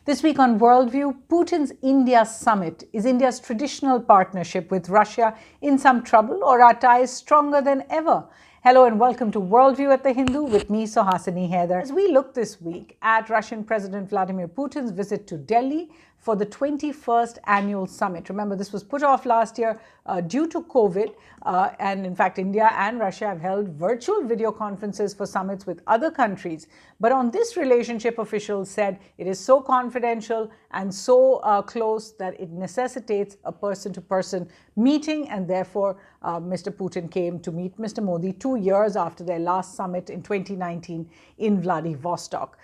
This week on Worldview, Putin's India summit. Is India's traditional partnership with Russia in some trouble, or are ties stronger than ever? Hello and welcome to Worldview at The Hindu with me, Suhasini Haider. As we look this week at Russian President Vladimir Putin's visit to Delhi for the 21st annual summit. Remember, this was put off last year due to COVID, and in fact, India and Russia have held virtual video conferences for summits with other countries. But on this relationship, officials said it is so confidential and so close that it necessitates a person-to-person meeting, and therefore Mr. Putin came to meet Mr. Modi 2 years after their last summit in 2019 in Vladivostok.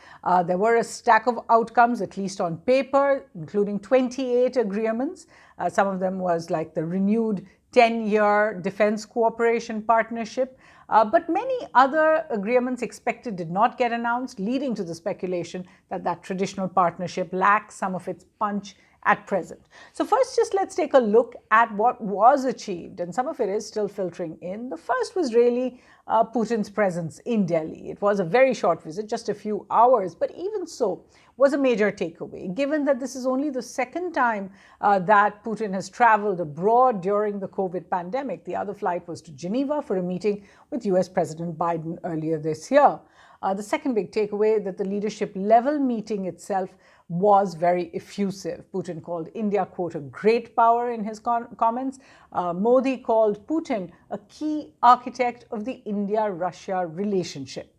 There were a stack of outcomes, at least on paper, including 28 agreements. Some of them was like the renewed 10-year defense cooperation partnership. But many other agreements expected did not get announced, leading to the speculation that that traditional partnership lacks some of its punch at present. So first, just let's take a look at what was achieved, and some of it is still filtering in. The first was really Putin's presence in Delhi. It was a very short visit, just a few hours, but even so, was a major takeaway, given that this is only the second time that Putin has traveled abroad during the COVID pandemic. The other flight was to Geneva for a meeting with US President Biden earlier this year. The second big takeaway, that the leadership level meeting itself was very effusive. Putin called India, quote, a great power in his comments. Modi called Putin a key architect of the India-Russia relationship.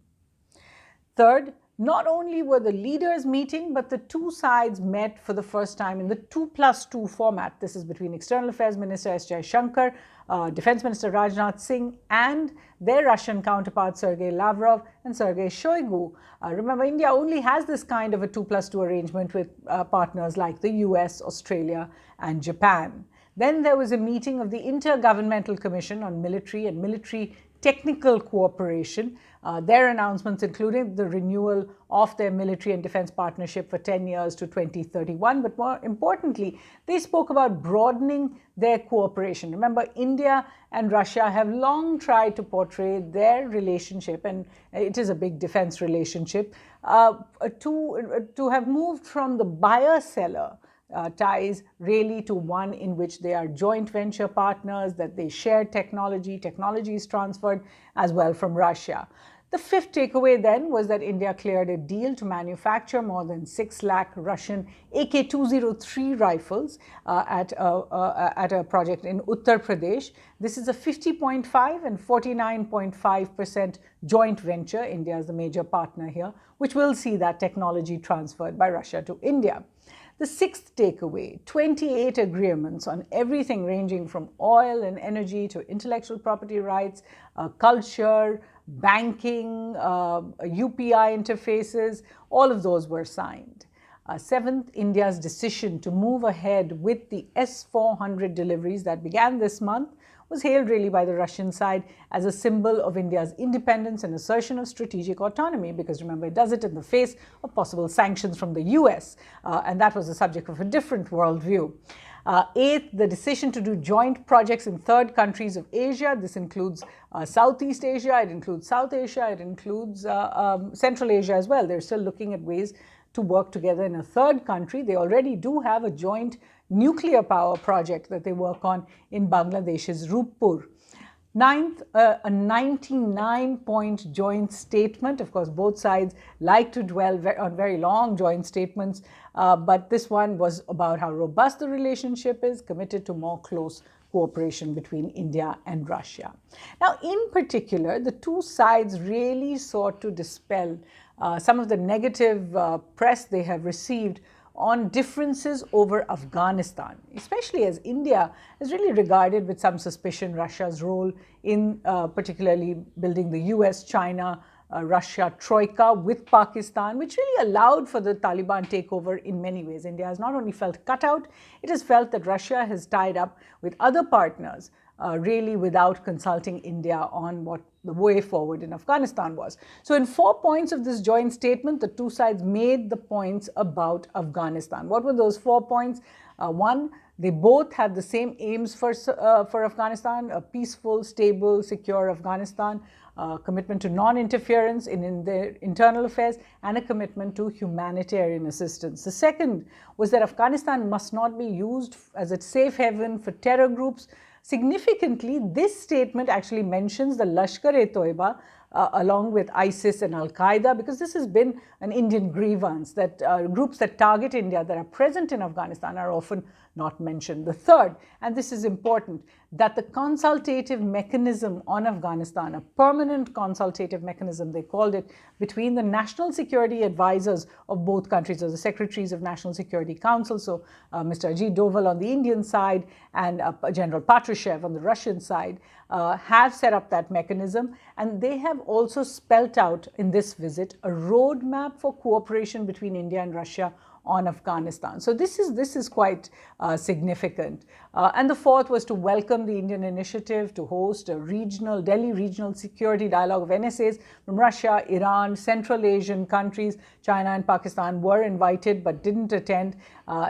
Third, not only were the leaders meeting, but the two sides met for the first time in the 2+2 format. This is between External Affairs Minister S. Jaishankar, Defense Minister Rajnath Singh, and their Russian counterparts Sergei Lavrov and Sergei Shoigu. Remember, India only has this kind of a 2+2 arrangement with partners like the US, Australia, and Japan. Then there was a meeting of the Intergovernmental Commission on Military and Military Technical Cooperation. Their announcements included the renewal of their military and defense partnership for 10 years to 2031. But more importantly, they spoke about broadening their cooperation. Remember, India and Russia have long tried to portray their relationship, and it is a big defense relationship, to have moved from the buyer-seller ties really to one in which they are joint venture partners, that they share technology is transferred as well from Russia. The fifth takeaway then was that India cleared a deal to manufacture more than 6 lakh Russian AK-203 rifles at a project in Uttar Pradesh. This is a 50.5 and 49.5% joint venture. India is the major partner here, which will see that technology transferred by Russia to India. The sixth takeaway, 28 agreements on everything ranging from oil and energy to intellectual property rights, culture, banking, UPI interfaces, all of those were signed. Seventh, India's decision to move ahead with the S-400 deliveries that began this month was hailed really by the Russian side as a symbol of India's independence and assertion of strategic autonomy, because remember, it does it in the face of possible sanctions from the US, and that was the subject of a different worldview. Eighth, the decision to do joint projects in third countries of Asia. This includes Southeast Asia, it includes South Asia, it includes Central Asia as well. They're still looking at ways to work together in a third country. They already do have a joint nuclear power project that they work on in Bangladesh's Rooppur. Ninth, a 99-point joint statement. Of course, both sides like to dwell on very long joint statements, but this one was about how robust the relationship is, committed to more close cooperation between India and Russia. Now, in particular, the two sides really sought to dispel some of the negative press they have received on differences over Afghanistan, especially as India is really regarded with some suspicion Russia's role in particularly building the US-China Russia troika with Pakistan, which really allowed for the Taliban takeover in many ways. India has not only felt cut out, it has felt that Russia has tied up with other partners really without consulting India on what the way forward in Afghanistan was. So in 4 points of this joint statement, the two sides made the points about Afghanistan. What were those 4 points? One, they both had the same aims for Afghanistan, a peaceful, stable, secure Afghanistan. commitment to non-interference in their internal affairs, and a commitment to humanitarian assistance. The second was that Afghanistan must not be used as a safe haven for terror groups. Significantly, this statement actually mentions the Lashkar-e-Toiba along with ISIS and Al-Qaeda, because this has been an Indian grievance that groups that target India that are present in Afghanistan are often not mentioned. The third, and this is important, that the consultative mechanism on Afghanistan, a permanent consultative mechanism, they called it, between the national security advisors of both countries, or the secretaries of National Security Council, so Mr. Ajit Doval on the Indian side and General Patrushev on the Russian side, have set up that mechanism, and they have also spelt out in this visit a roadmap for cooperation between India and Russia on Afghanistan. So this is quite significant. And the fourth was to welcome the Indian initiative to host a Delhi Regional Security Dialogue of NSAs from Russia, Iran, Central Asian countries. China and Pakistan were invited but didn't attend.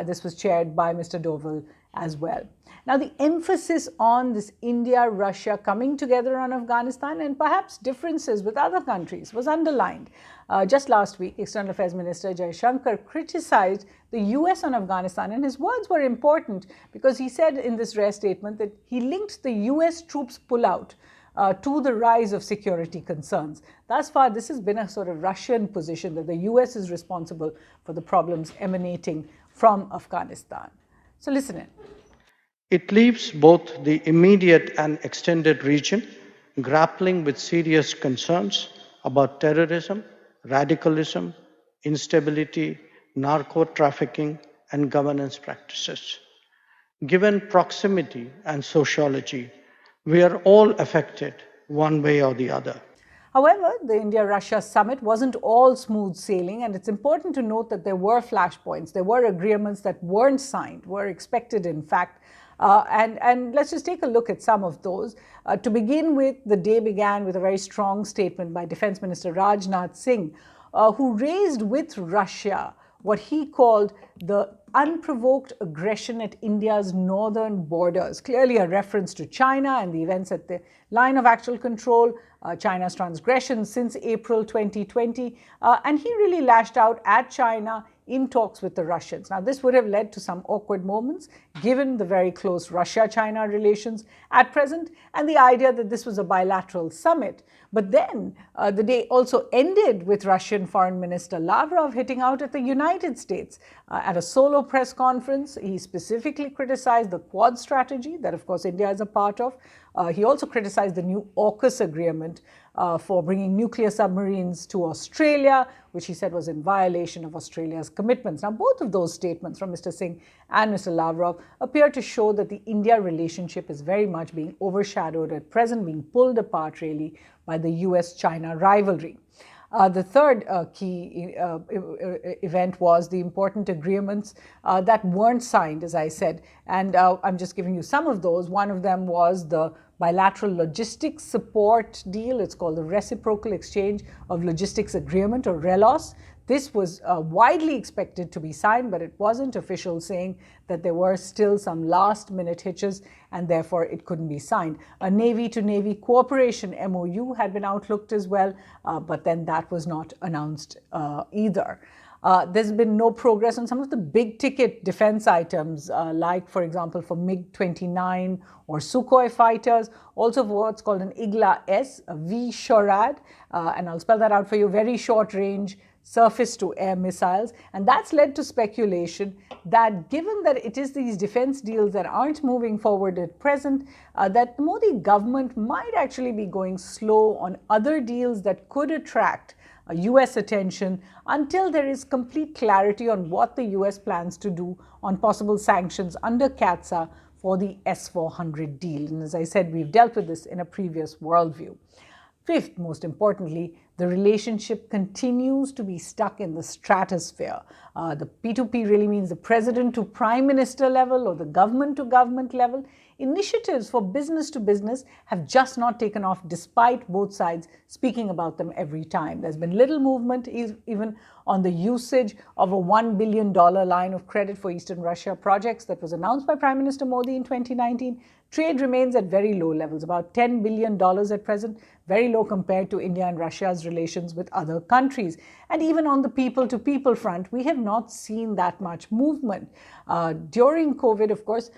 This was chaired by Mr. Doval as well. Now, the emphasis on this India-Russia coming together on Afghanistan and perhaps differences with other countries was underlined. Just last week, External Affairs Minister Jaishankar criticized the US on Afghanistan, and his words were important because he said in this rare statement that he linked the US troops pullout to the rise of security concerns. Thus far, this has been a sort of Russian position that the US is responsible for the problems emanating from Afghanistan. So listen in. It leaves both the immediate and extended region grappling with serious concerns about terrorism, radicalism, instability, narco-trafficking, and governance practices. Given proximity and sociology, we are all affected one way or the other. However, the India-Russia summit wasn't all smooth sailing, and it's important to note that there were flashpoints, there were agreements that weren't signed, were expected in fact. And let's just take a look at some of those. To begin with, the day began with a very strong statement by Defense Minister Rajnath Singh, who raised with Russia what he called the unprovoked aggression at India's northern borders, clearly a reference to China and the events at the line of actual control, China's transgressions since April 2020, and he really lashed out at China in talks with the Russians. Now, this would have led to some awkward moments given the very close Russia-China relations at present and the idea that this was a bilateral summit. But then the day also ended with Russian Foreign Minister Lavrov hitting out at the United States. At a solo press conference, he specifically criticized the Quad strategy that, of course, India is a part of. He also criticized the new AUKUS agreement for bringing nuclear submarines to Australia, which he said was in violation of Australia's commitments. Now, both of those statements from Mr. Singh and Mr. Lavrov appear to show that the India relationship is very much being overshadowed at present, being pulled apart really by the US-China rivalry. The third key event was the important agreements that weren't signed, as I said, and I'm just giving you some of those. One of them was the bilateral logistics support deal. It's called the Reciprocal Exchange of Logistics Agreement, or RELOS. This was widely expected to be signed, but it wasn't. Officials saying that there were still some last-minute hitches and therefore it couldn't be signed. A Navy-to-Navy cooperation MOU had been outlooked as well, but then that was not announced either. There's been no progress on some of the big-ticket defense items, like, for example, for MiG-29 or Sukhoi fighters, also for what's called an IGLA-S, a V-SHORAD, and I'll spell that out for you, very short-range surface-to-air missiles. And that's led to speculation that given that it is these defense deals that aren't moving forward at present, that the Modi government might actually be going slow on other deals that could attract US attention until there is complete clarity on what the US plans to do on possible sanctions under CAATSA for the S-400 deal. And as I said, we've dealt with this in a previous worldview. Fifth, most importantly, the relationship continues to be stuck in the stratosphere. The P2P really means the president to prime minister level or the government to government level. Initiatives for business to business have just not taken off despite both sides speaking about them every time. There's been little movement even on the usage of a $1 billion line of credit for Eastern Russia projects that was announced by Prime Minister Modi in 2019. Trade remains at very low levels, about $10 billion at present, very low compared to India and Russia's relations with other countries. And even on the people-to-people front, we have not seen that much movement. During COVID, of course,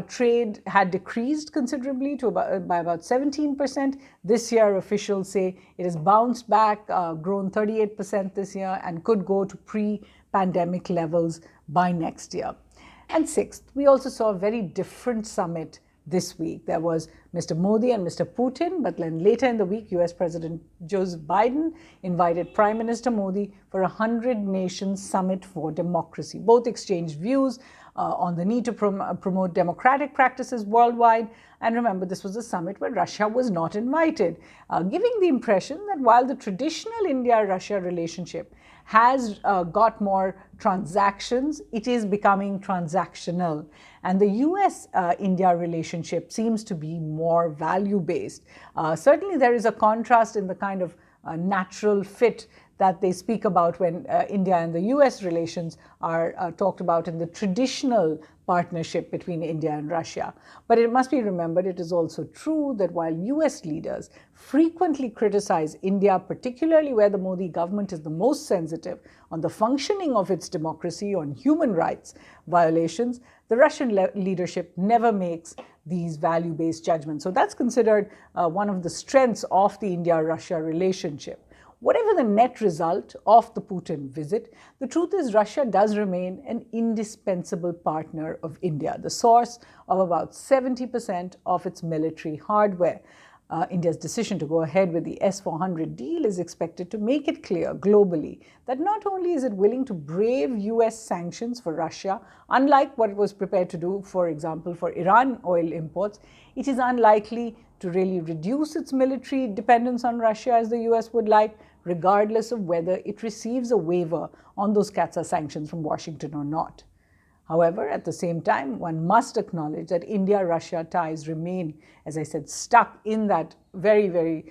trade had decreased considerably by about 17%. This year, officials say it has bounced back, grown 38% this year, and could go to pre-pandemic levels by next year. And sixth, we also saw a very different summit this week. There was Mr. Modi and Mr. Putin, but then later in the week, US President Joseph Biden invited Prime Minister Modi for a 100-nation summit for democracy. Both exchanged views on the need to promote democratic practices worldwide. And remember, this was a summit where Russia was not invited, giving the impression that while the traditional India-Russia relationship has got more transactions, it is becoming transactional. And the US-India relationship seems to be more value-based. Certainly there is a contrast in the kind of natural fit that they speak about when India and the US relations are talked about in the traditional partnership between India and Russia. But it must be remembered, it is also true that while US leaders frequently criticize India, particularly where the Modi government is the most sensitive on the functioning of its democracy, on human rights violations, the Russian leadership never makes these value-based judgments. So that's considered one of the strengths of the India-Russia relationship. Whatever the net result of the Putin visit, the truth is Russia does remain an indispensable partner of India, the source of about 70% of its military hardware. India's decision to go ahead with the S-400 deal is expected to make it clear globally that not only is it willing to brave US sanctions for Russia, unlike what it was prepared to do, for example, for Iran oil imports, it is unlikely to really reduce its military dependence on Russia as the US would like, regardless of whether it receives a waiver on those CAATSA sanctions from Washington or not. However, at the same time, one must acknowledge that India-Russia ties remain, as I said, stuck in that very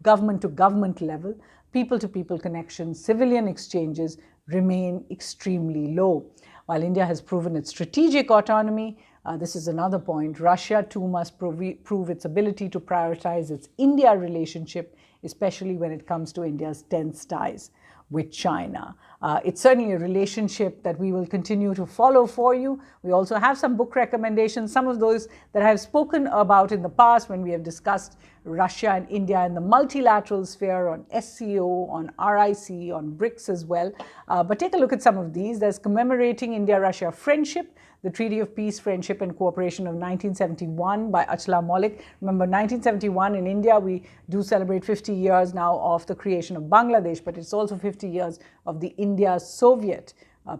government-to-government level. People-to-people connections, civilian exchanges remain extremely low. While India has proven its strategic autonomy, this is another point, Russia too must prove its ability to prioritize its India relationship, especially when it comes to India's tense ties with China. It's certainly a relationship that we will continue to follow for you. We also have some book recommendations, some of those that I have spoken about in the past when we have discussed Russia and India in the multilateral sphere, on SCO, on RIC, on BRICS as well. But take a look at some of these. There's Commemorating India-Russia Friendship, the Treaty of Peace, Friendship and Cooperation of 1971 by Achla Maulik. Remember, 1971 in India, we do celebrate 50 years now of the creation of Bangladesh, but it's also 50 years of the India-Soviet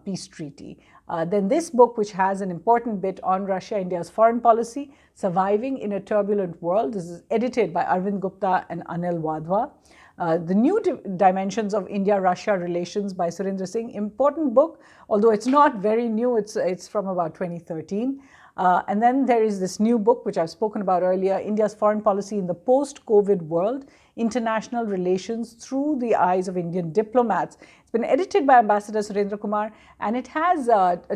peace treaty. Then this book, which has an important bit on Russia, India's foreign policy, Surviving in a Turbulent World. This is edited by Arvind Gupta and Anil Wadhwa. The New Dimensions of India-Russia Relations by Surendra Singh, important book, although it's not very new, it's from about 2013. And then there is this new book, which I've spoken about earlier, India's Foreign Policy in the Post-COVID World, International Relations Through the Eyes of Indian Diplomats. It's been edited by Ambassador Surendra Kumar, and it has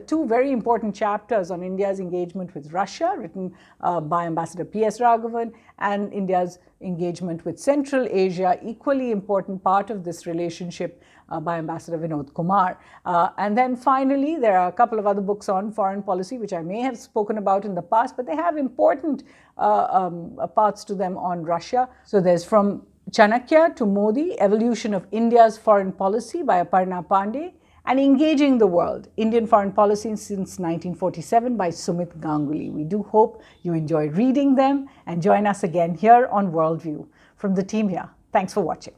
two very important chapters on India's engagement with Russia, written by Ambassador P.S. Raghavan, and India's engagement with Central Asia, equally important part of this relationship, by Ambassador Vinod Kumar. And then finally, there are a couple of other books on foreign policy, which I may have spoken about in the past, but they have important parts to them on Russia. So there's From Chanakya to Modi, Evolution of India's Foreign Policy by Aparna Pandey, and Engaging the World, Indian Foreign Policy since 1947 by Sumit Ganguly. We do hope you enjoy reading them and join us again here on Worldview. From the team here, thanks for watching.